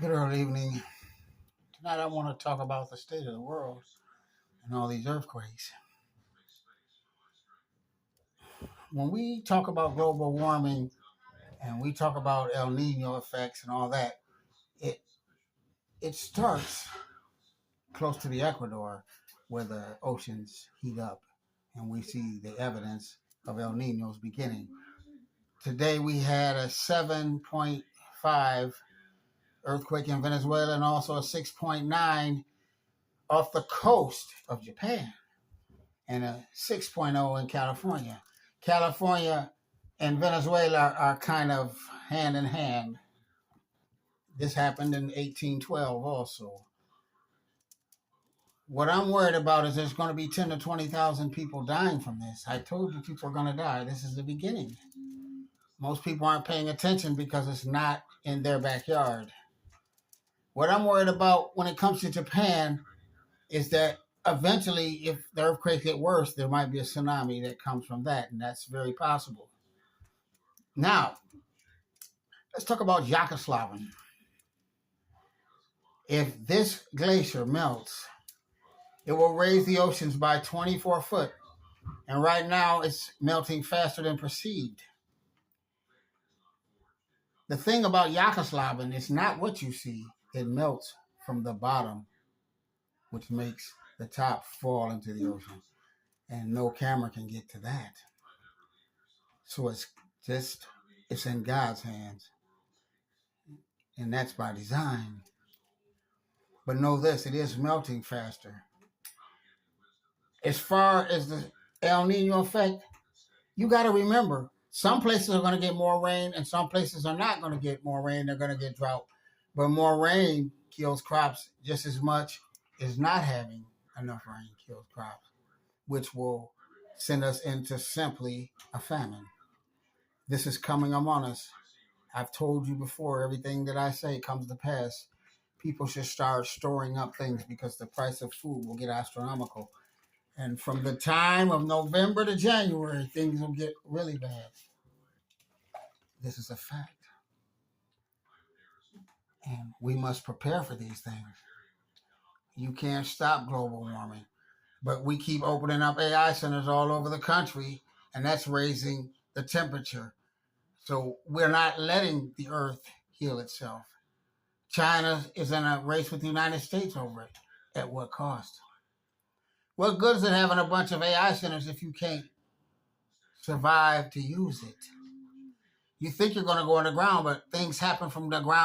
Good early evening. Tonight I want to talk about the state of the world and all these earthquakes. When we talk about global warming and we talk about El Nino effects and all that, it it starts close to the Ecuador where the oceans heat up and we see the evidence of El Nino's beginning. Today we had a 7.5 earthquake in Venezuela and also a 6.9 off the coast of Japan, and a 6.0 in California. California and Venezuela are kind of hand in hand. This happened in 1812 also. What I'm worried about is there's going to be 10 to 20,000 people dying from this. I told you people are going to die. This is the beginning. Most people aren't paying attention because it's not in their backyard. What I'm worried about when it comes to Japan is that eventually, if the earthquakes get worse, there might be a tsunami that comes from that, and that's very possible. Now, let's talk about Yakoslavin. If this glacier melts, it will raise the oceans by 24 foot, and right now it's melting faster than perceived. The thing about Yakoslavin is not what you see. It melts from the bottom, which makes the top fall into the ocean, and no camera can get to that. So it's in God's hands, and that's by design. But know this, it is melting faster. As far as the El Nino effect, you got to remember, some places are going to get more rain and some places are not going to get more rain. They're going to get drought. But more rain kills crops just as much as not having enough rain kills crops, which will send us into simply a famine. This is coming among us. I've told you before, everything that I say comes to pass. People should start storing up things because the price of food will get astronomical. And from the time of November to January, things will get really bad. This is a fact. And we must prepare for these things. You can't stop global warming. But we keep opening up AI centers all over the country, and that's raising the temperature. So we're not letting the earth heal itself. China is in a race with the United States over it. At what cost? What good is it having a bunch of AI centers if you can't survive to use it? You think you're going to go underground, but things happen from the ground